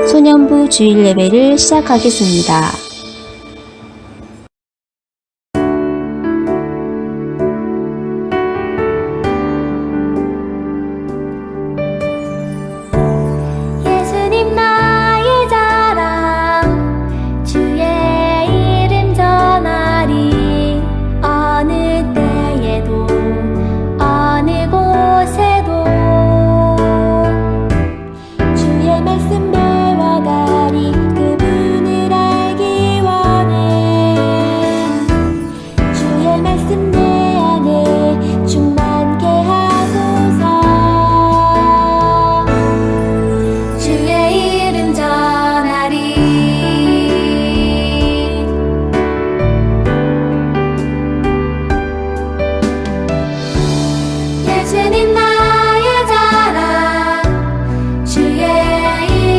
소년부 주일 예배를 시작하겠습니다. 예수님 나의 자랑 주의 이름 전하리 어느 때에도 어느 곳에도 주의 말씀 배워가리 그분을 알기 원해 주의 말씀 내 안에 충만케 하소서 주의 이름 전하리 예수님 나의 자랑 주의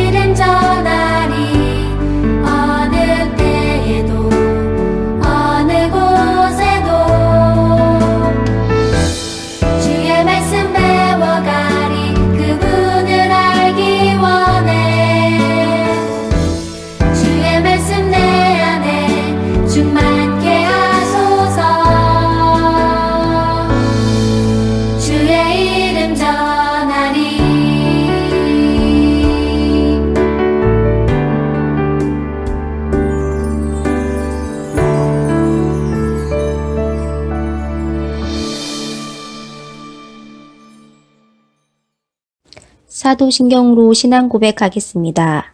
이름 전하리 어느 때에도 어느 곳에도 주의 말씀 배워가리 그분을 알기 원해 주의 말씀 내 안에 충만케 하소서 주의 이름 전하리 사도신경으로 신앙 고백하겠습니다.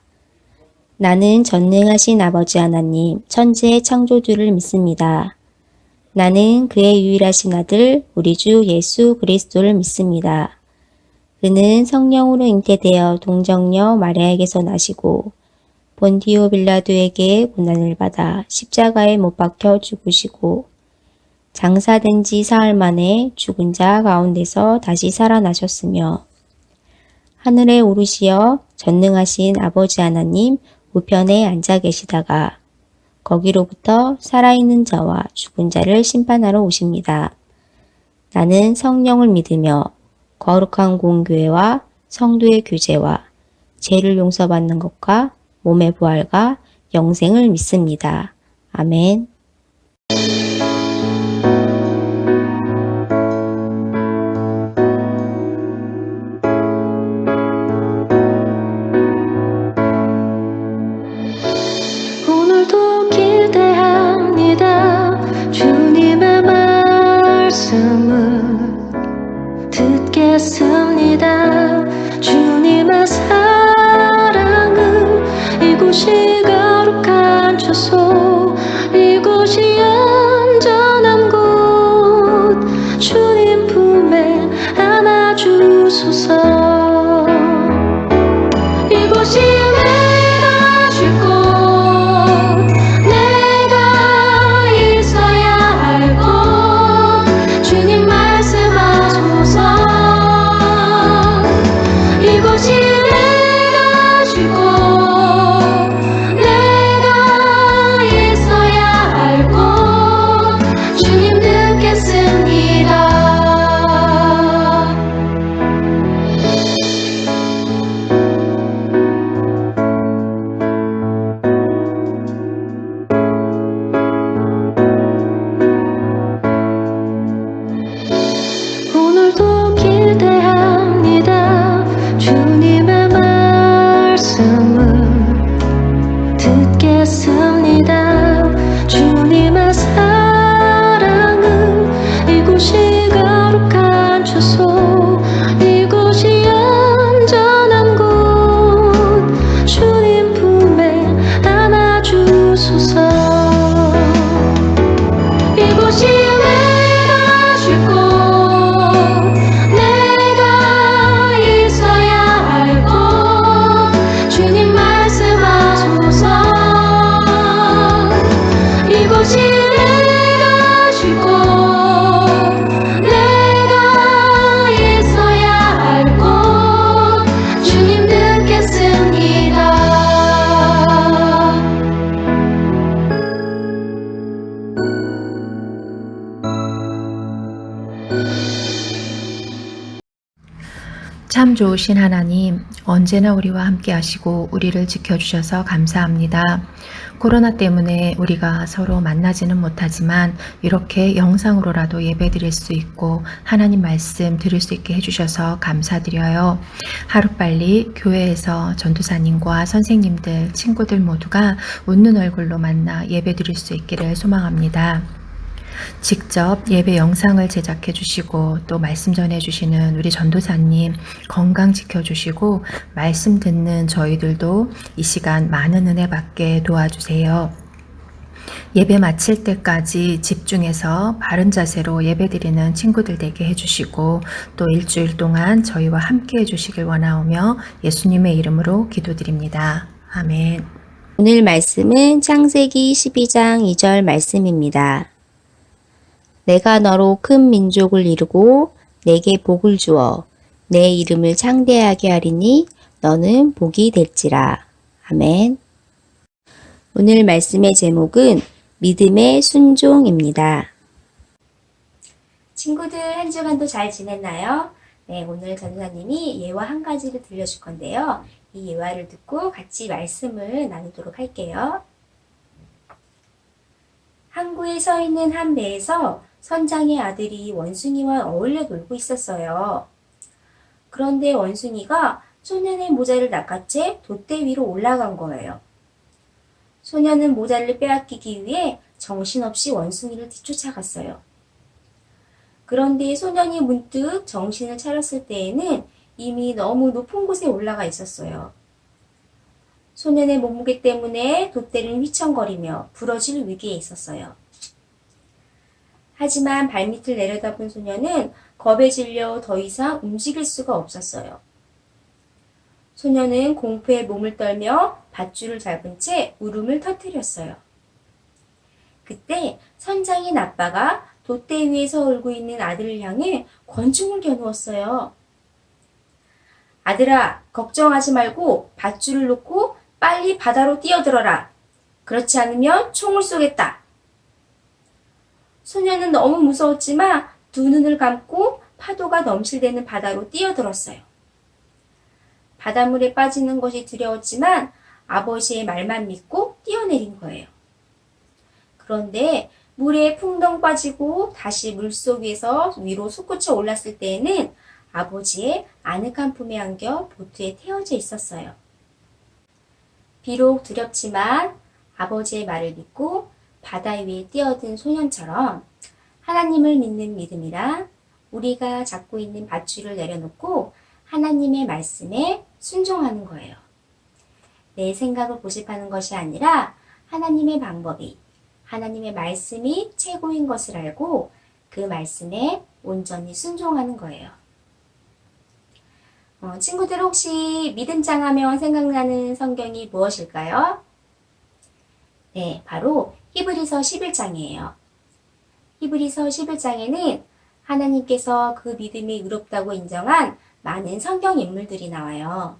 나는 전능하신 아버지 하나님, 천지의 창조주를 믿습니다. 나는 그의 유일하신 아들, 우리 주 예수 그리스도를 믿습니다. 그는 성령으로 잉태되어 동정녀 마리아에게서 나시고 본디오 빌라도에게 고난을 받아 십자가에 못 박혀 죽으시고 장사된 지 사흘 만에 죽은 자 가운데서 다시 살아나셨으며 하늘에 오르시어 전능하신 아버지 하나님 우편에 앉아 계시다가 거기로부터 살아있는 자와 죽은 자를 심판하러 오십니다. 나는 성령을 믿으며 거룩한 공교회와 성도의 교제와 죄를 용서받는 것과 몸의 부활과 영생을 믿습니다. 아멘. 오늘도 기대합니다 주님의 말씀을 듣겠습니다 주님의 사랑은 이곳이 거룩한 처소 이곳이 안전한 곳 주님 품에 안아주소서 이곳이 내가 쉴 곳 내가 있어야 할 곳 주님 말씀하소서 이곳이 내가 쉴 곳 내가 있어야 할 곳 주님 듣겠습니다 오늘도 기대합니다 주님의 말씀을 듣겠습니다 주님의 사랑은 이곳이 거룩한 처소 이곳이 안전한 곳 주님 품에 안아주소서 이곳이 내가 쉴 곳 내가 있어야 할 곳 주님 말 참 좋으신 하나님, 언제나 우리와 함께 하시고 우리를 지켜주셔서 감사합니다. 코로나 때문에 우리가 서로 만나지는 못하지만 이렇게 영상으로라도 예배드릴 수 있고 하나님 말씀 들을 수 있게 해주셔서 감사드려요. 하루빨리 교회에서 전도사님과 선생님들, 친구들 모두가 웃는 얼굴로 만나 예배드릴 수 있기를 소망합니다. 직접 예배 영상을 제작해 주시고 또 말씀 전해 주시는 우리 전도사님 건강 지켜 주시고 말씀 듣는 저희들도 이 시간 많은 은혜 받게 도와주세요. 예배 마칠 때까지 집중해서 바른 자세로 예배드리는 친구들 되게 해주시고 또 일주일 동안 저희와 함께 해주시길 원하오며 예수님의 이름으로 기도드립니다. 아멘. 오늘 말씀은 창세기 12장 2절 말씀입니다. 내가 너로 큰 민족을 이루고 내게 복을 주어 내 이름을 창대하게 하리니 너는 복이 될지라. 아멘. 오늘 말씀의 제목은 믿음의 순종입니다. 친구들 한 주간도 잘 지냈나요? 네, 오늘 전도사님이 예화 한 가지를 들려줄 건데요. 이 예화를 듣고 같이 말씀을 나누도록 할게요. 항구에 서 있는 한 배에서 선장의 아들이 원숭이와 어울려 놀고 있었어요. 그런데 원숭이가 소년의 모자를 낚아채 돛대 위로 올라간 거예요. 소년은 모자를 빼앗기기 위해 정신없이 원숭이를 뒤쫓아갔어요. 그런데 소년이 문득 정신을 차렸을 때에는 이미 너무 높은 곳에 올라가 있었어요. 소년의 몸무게 때문에 돛대는 휘청거리며 부러질 위기에 있었어요. 하지만 발밑을 내려다본 소년은 겁에 질려 더 이상 움직일 수가 없었어요. 소년은 공포에 몸을 떨며 밧줄을 잡은 채 울음을 터뜨렸어요. 그때 선장인 아빠가 돛대 위에서 울고 있는 아들을 향해 권총을 겨누었어요. 아들아, 걱정하지 말고 밧줄을 놓고 빨리 바다로 뛰어들어라. 그렇지 않으면 총을 쏘겠다. 소년은 너무 무서웠지만 두 눈을 감고 파도가 넘실대는 바다로 뛰어들었어요. 바닷물에 빠지는 것이 두려웠지만 아버지의 말만 믿고 뛰어내린 거예요. 그런데 물에 풍덩 빠지고 다시 물속 위에서 위로 솟구쳐 올랐을 때에는 아버지의 아늑한 품에 안겨 보트에 태워져 있었어요. 비록 두렵지만 아버지의 말을 믿고 바다 위에 뛰어든 소년처럼 하나님을 믿는 믿음이란 우리가 잡고 있는 밧줄을 내려놓고 하나님의 말씀에 순종하는 거예요. 내 생각을 고집하는 것이 아니라 하나님의 방법이, 하나님의 말씀이 최고인 것을 알고 그 말씀에 온전히 순종하는 거예요. 친구들 혹시 믿음장 하면 생각나는 성경이 무엇일까요? 네, 바로 히브리서 11장이에요. 히브리서 11장에는 하나님께서 그 믿음이 의롭다고 인정한 많은 성경 인물들이 나와요.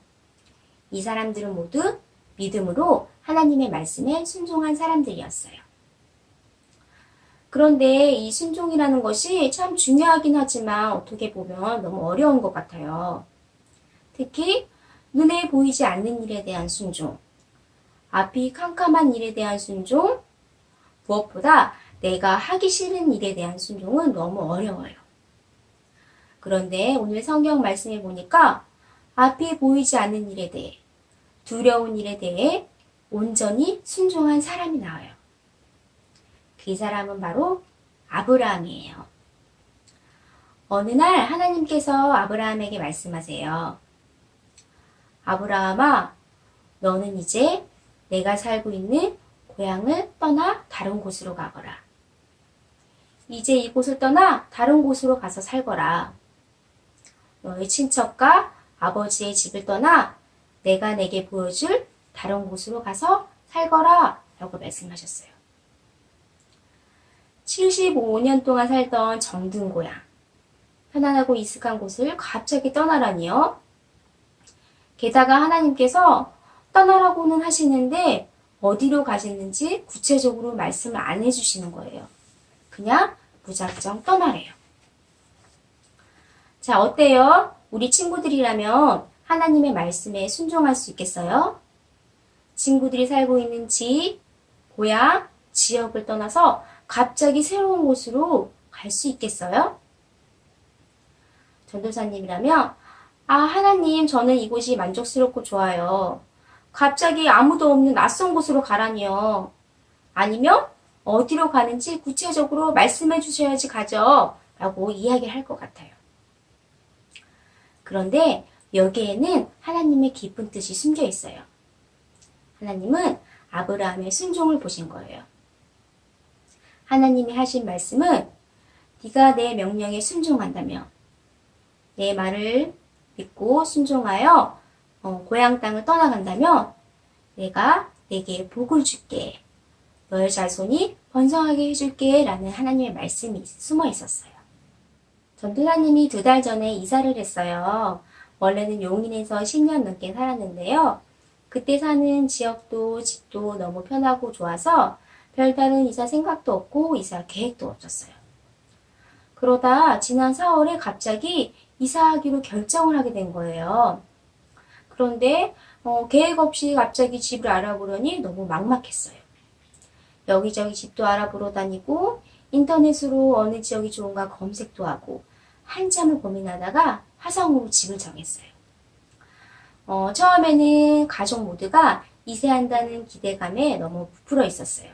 이 사람들은 모두 믿음으로 하나님의 말씀에 순종한 사람들이었어요. 그런데 이 순종이라는 것이 참 중요하긴 하지만 어떻게 보면 너무 어려운 것 같아요. 특히 눈에 보이지 않는 일에 대한 순종, 앞이 캄캄한 일에 대한 순종, 무엇보다 내가 하기 싫은 일에 대한 순종은 너무 어려워요. 그런데 오늘 성경 말씀에 보니까 앞이 보이지 않는 일에 대해, 두려운 일에 대해 온전히 순종한 사람이 나와요. 그 사람은 바로 아브라함이에요. 어느 날 하나님께서 아브라함에게 말씀하세요. 아브라함아, 너는 이제 내가 살고 있는 고향을 떠나 다른 곳으로 가거라. 이제 이곳을 떠나 다른 곳으로 가서 살거라. 너의 친척과 아버지의 집을 떠나 내가 내게 보여줄 다른 곳으로 가서 살거라 라고 말씀하셨어요. 75년 동안 살던 정든 고향, 편안하고 익숙한 곳을 갑자기 떠나라니요. 게다가 하나님께서 떠나라고는 하시는데 어디로 가시는지 구체적으로 말씀을 안 해주시는 거예요. 그냥 무작정 떠나래요. 자, 어때요? 우리 친구들이라면 하나님의 말씀에 순종할 수 있겠어요? 친구들이 살고 있는 집, 고향, 지역을 떠나서 갑자기 새로운 곳으로 갈 수 있겠어요? 전도사님이라면, 하나님, 저는 이곳이 만족스럽고 좋아요. 갑자기 아무도 없는 낯선 곳으로 가라니요. 아니면 어디로 가는지 구체적으로 말씀해 주셔야지 가죠. 라고 이야기를 할 것 같아요. 그런데 여기에는 하나님의 깊은 뜻이 숨겨 있어요. 하나님은 아브라함의 순종을 보신 거예요. 하나님이 하신 말씀은 네가 내 명령에 순종한다며 내 말을 믿고 순종하여 고향 땅을 떠나간다면 내가 내게 복을 줄게. 너의 자손이 번성하게 해줄게 라는 하나님의 말씀이 숨어 있었어요. 전도사님이 2달 전에 이사를 했어요. 원래는 용인에서 10년 넘게 살았는데요. 그때 사는 지역도 집도 너무 편하고 좋아서 별다른 이사 생각도 없고 이사 계획도 없었어요. 그러다 지난 4월에 갑자기 이사하기로 결정을 하게 된 거예요. 그런데 계획 없이 갑자기 집을 알아보려니 너무 막막했어요. 여기저기 집도 알아보러 다니고 인터넷으로 어느 지역이 좋은가 검색도 하고 한참을 고민하다가 화성으로 집을 정했어요. 처음에는 가족 모두가 이사한다는 기대감에 너무 부풀어 있었어요.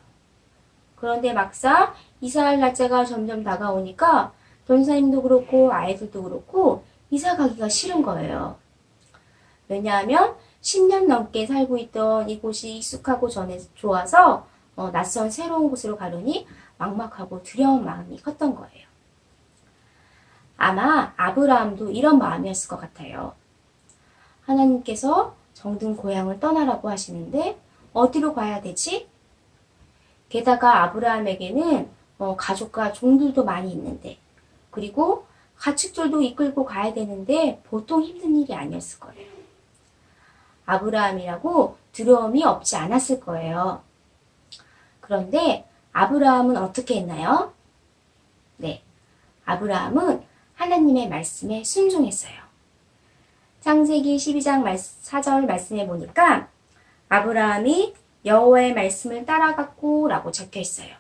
그런데 막상 이사할 날짜가 점점 다가오니까 전사님도 그렇고 아이들도 그렇고 이사 가기가 싫은 거예요. 왜냐하면 10년 넘게 살고 있던 이곳이 익숙하고 좋아서 낯선 새로운 곳으로 가려니 막막하고 두려운 마음이 컸던 거예요. 아마 아브라함도 이런 마음이었을 것 같아요. 하나님께서 정든 고향을 떠나라고 하시는데 어디로 가야 되지? 게다가 아브라함에게는 가족과 종들도 많이 있는데 그리고 가축들도 이끌고 가야 되는데 보통 힘든 일이 아니었을 거예요. 아브라함이라고 두려움이 없지 않았을 거예요. 그런데 아브라함은 어떻게 했나요? 네, 아브라함은 하나님의 말씀에 순종했어요. 창세기 12장 4절 말씀에 보니까 아브라함이 여호와의 말씀을 따라갔고 라고 적혀 있어요.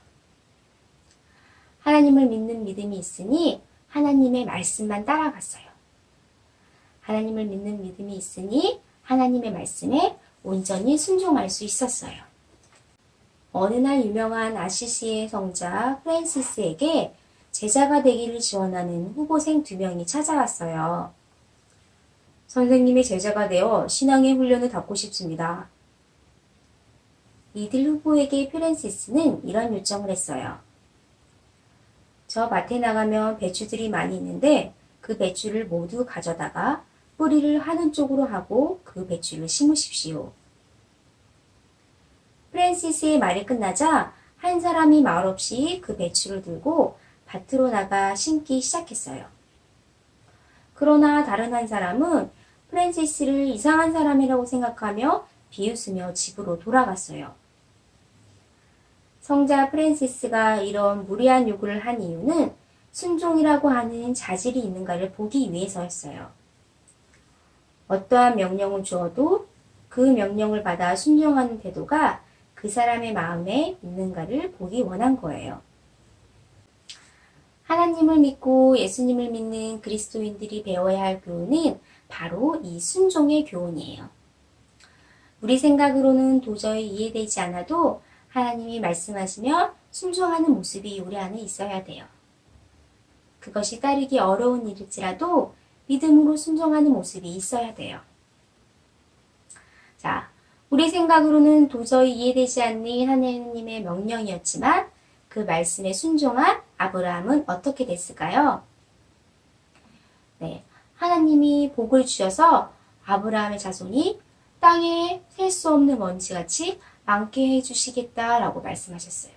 하나님을 믿는 믿음이 있으니 하나님의 말씀만 따라갔어요. 하나님을 믿는 믿음이 있으니 하나님의 말씀에 온전히 순종할 수 있었어요. 어느 날 유명한 아시시의 성자 프랜시스에게 제자가 되기를 지원하는 후보생 2명이 찾아왔어요. 선생님의 제자가 되어 신앙의 훈련을 받고 싶습니다. 이들 후보에게 프랜시스는 이런 요청을 했어요. 저 밭에 나가면 배추들이 많이 있는데 그 배추를 모두 가져다가 뿌리를 하늘 쪽으로 하고 그 배추를 심으십시오. 프랜시스의 말이 끝나자 한 사람이 말없이 그 배추를 들고 밭으로 나가 심기 시작했어요. 그러나 다른 한 사람은 프랜시스를 이상한 사람이라고 생각하며 비웃으며 집으로 돌아갔어요. 성자 프랜시스가 이런 무리한 요구를 한 이유는 순종이라고 하는 자질이 있는가를 보기 위해서였어요. 어떠한 명령을 주어도 그 명령을 받아 순종하는 태도가 그 사람의 마음에 있는가를 보기 원한 거예요. 하나님을 믿고 예수님을 믿는 그리스도인들이 배워야 할 교훈은 바로 이 순종의 교훈이에요. 우리 생각으로는 도저히 이해되지 않아도 하나님이 말씀하시면 순종하는 모습이 우리 안에 있어야 돼요. 그것이 따르기 어려운 일일지라도 믿음으로 순종하는 모습이 있어야 돼요. 자, 우리 생각으로는 도저히 이해되지 않는 하나님의 명령이었지만 그 말씀에 순종한 아브라함은 어떻게 됐을까요? 네, 하나님이 복을 주셔서 아브라함의 자손이 땅에 셀 수 없는 먼지같이 많게 해주시겠다라고 말씀하셨어요.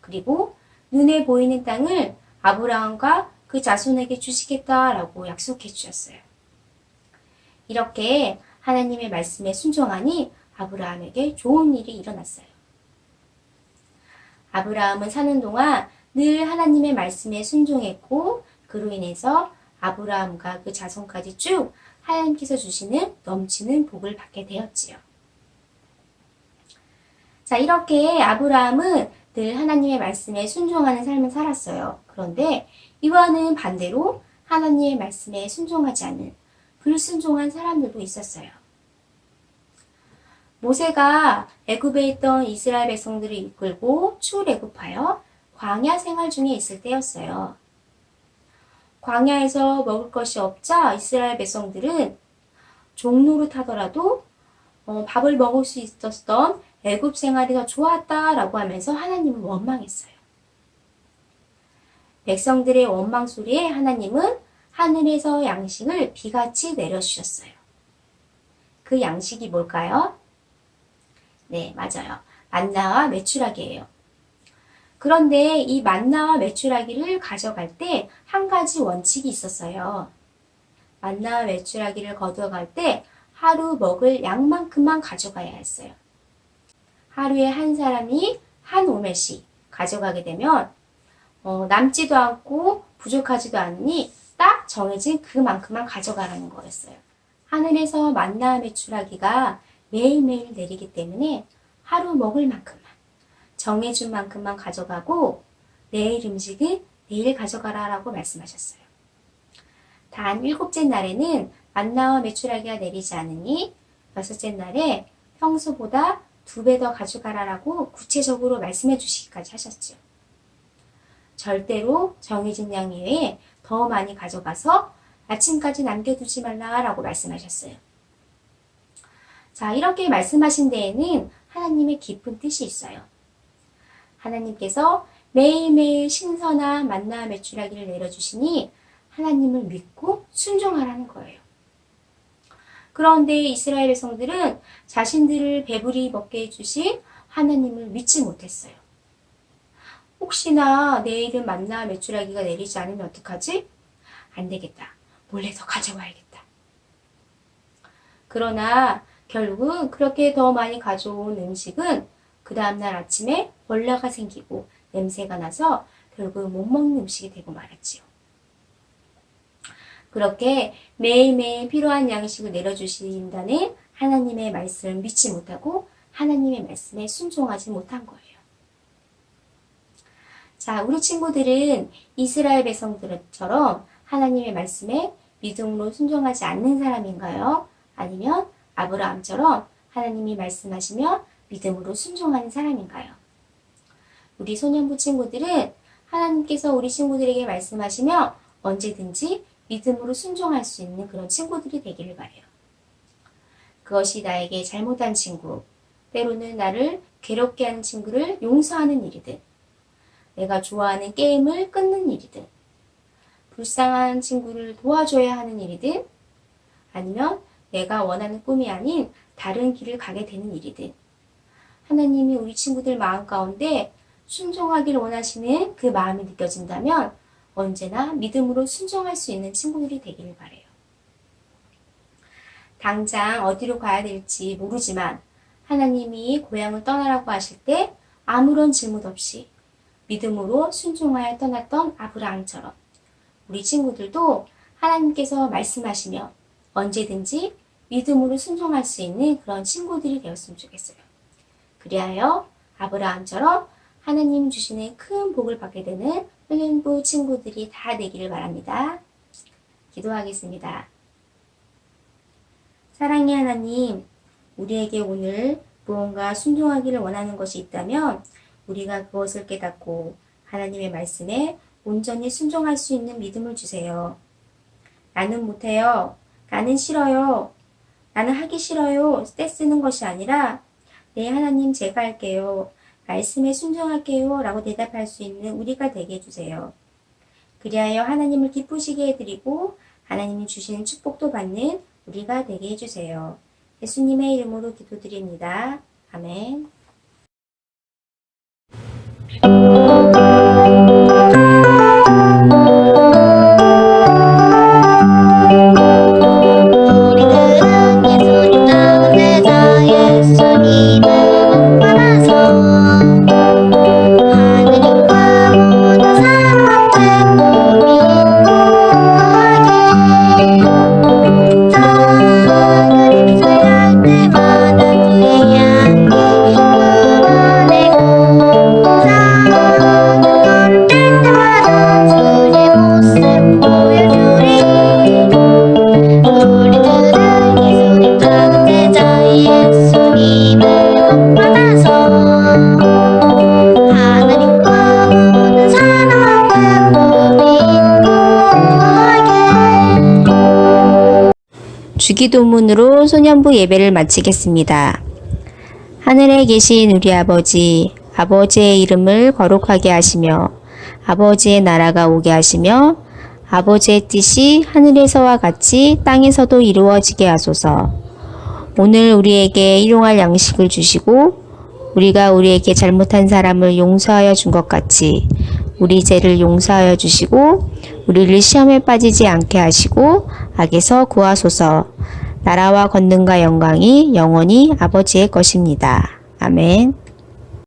그리고 눈에 보이는 땅을 아브라함과 그 자손에게 주시겠다라고 약속해 주셨어요. 이렇게 하나님의 말씀에 순종하니 아브라함에게 좋은 일이 일어났어요. 아브라함은 사는 동안 늘 하나님의 말씀에 순종했고 그로 인해서 아브라함과 그 자손까지 쭉 하나님께서 주시는 넘치는 복을 받게 되었지요. 자, 이렇게 아브라함은 늘 하나님의 말씀에 순종하는 삶을 살았어요. 그런데 이와는 반대로 하나님의 말씀에 순종하지 않는 불순종한 사람들도 있었어요. 모세가 애굽에 있던 이스라엘 백성들을 이끌고 출애굽하여 광야 생활 중에 있을 때였어요. 광야에서 먹을 것이 없자 이스라엘 백성들은 종로를 타더라도 밥을 먹을 수 있었던 애굽 생활이 더 좋았다라고 하면서 하나님을 원망했어요. 백성들의 원망 소리에 하나님은 하늘에서 양식을 비같이 내려주셨어요. 그 양식이 뭘까요? 네, 맞아요. 만나와 메추라기예요. 그런데 이 만나와 메추라기를 가져갈 때 한 가지 원칙이 있었어요. 만나와 메추라기를 가져갈 때 하루 먹을 양만큼만 가져가야 했어요. 하루에 한 사람이 한 오멜씩 가져가게 되면 남지도 않고 부족하지도 않으니 딱 정해진 그만큼만 가져가라는 거였어요. 하늘에서 만나 메추라기가 매일매일 내리기 때문에 하루 먹을 만큼만, 정해준 만큼만 가져가고 내일 음식은 내일 가져가라 라고 말씀하셨어요. 단 7째 날에는 만나와 메추라기가 내리지 않으니 6째 날에 평소보다 2배 더 가져가라 라고 구체적으로 말씀해 주시기까지 하셨죠. 절대로 정해진 양 이외에 더 많이 가져가서 아침까지 남겨두지 말라 라고 말씀하셨어요. 자, 이렇게 말씀하신 데에는 하나님의 깊은 뜻이 있어요. 하나님께서 매일매일 신선한 만나 메추라기를 내려주시니 하나님을 믿고 순종하라는 거예요. 그런데 이스라엘 백성들은 자신들을 배부리 먹게 해주신 하나님을 믿지 못했어요. 혹시나 내일은 만나 메추라기가 내리지 않으면 어떡하지? 안 되겠다. 몰래 더 가져와야겠다. 그러나 결국은 그렇게 더 많이 가져온 음식은 그 다음날 아침에 벌레가 생기고 냄새가 나서 결국 못 먹는 음식이 되고 말았지요. 그렇게 매일매일 필요한 양식을 내려주신다는 하나님의 말씀을 믿지 못하고 하나님의 말씀에 순종하지 못한 거예요. 자, 우리 친구들은 이스라엘 백성들처럼 하나님의 말씀에 믿음으로 순종하지 않는 사람인가요? 아니면 아브라함처럼 하나님이 말씀하시며 믿음으로 순종하는 사람인가요? 우리 소년부 친구들은 하나님께서 우리 친구들에게 말씀하시며 언제든지 믿음으로 순종할 수 있는 그런 친구들이 되기를 바라요. 그것이 나에게 잘못한 친구, 때로는 나를 괴롭게 하는 친구를 용서하는 일이든, 내가 좋아하는 게임을 끊는 일이든, 불쌍한 친구를 도와줘야 하는 일이든, 아니면 내가 원하는 꿈이 아닌 다른 길을 가게 되는 일이든, 하나님이 우리 친구들 마음 가운데 순종하기를 원하시는 그 마음이 느껴진다면 언제나 믿음으로 순종할 수 있는 친구들이 되기를 바라요. 당장 어디로 가야 될지 모르지만 하나님이 고향을 떠나라고 하실 때 아무런 질문 없이 믿음으로 순종하여 떠났던 아브라함처럼 우리 친구들도 하나님께서 말씀하시며 언제든지 믿음으로 순종할 수 있는 그런 친구들이 되었으면 좋겠어요. 그리하여 아브라함처럼 하나님 주시는 큰 복을 받게 되는 소년부 친구들이 다 되기를 바랍니다. 기도하겠습니다. 사랑의 하나님, 우리에게 오늘 무언가 순종하기를 원하는 것이 있다면 우리가 그것을 깨닫고 하나님의 말씀에 온전히 순종할 수 있는 믿음을 주세요. 나는 못해요. 나는 싫어요. 나는 하기 싫어요. 떼쓰는 것이 아니라 네 하나님 제가 할게요. 말씀에 순종할게요. 라고 대답할 수 있는 우리가 되게 해주세요. 그리하여 하나님을 기쁘시게 해드리고 하나님이 주시는 축복도 받는 우리가 되게 해주세요. 예수님의 이름으로 기도드립니다. 아멘. 우리들은 예수님 가운데서 예수님을 만나서 하느님과 모든 사람 앞에 믿고 거하게 대기도문으로 소년부 예배를 마치겠습니다. 하늘에 계신 우리 아버지, 아버지의 이름을 거룩하게 하시며 아버지의 나라가 오게 하시며 아버지의 뜻이 하늘에서와 같이 땅에서도 이루어지게 하소서. 오늘 우리에게 일용할 양식을 주시고 우리가 우리에게 잘못한 사람을 용서하여 준 것 같이 우리 죄를 용서하여 주시고 우리를 시험에 빠지지 않게 하시고 악에서 구하소서. 나라와 권능과 영광이 영원히 아버지의 것입니다. 아멘.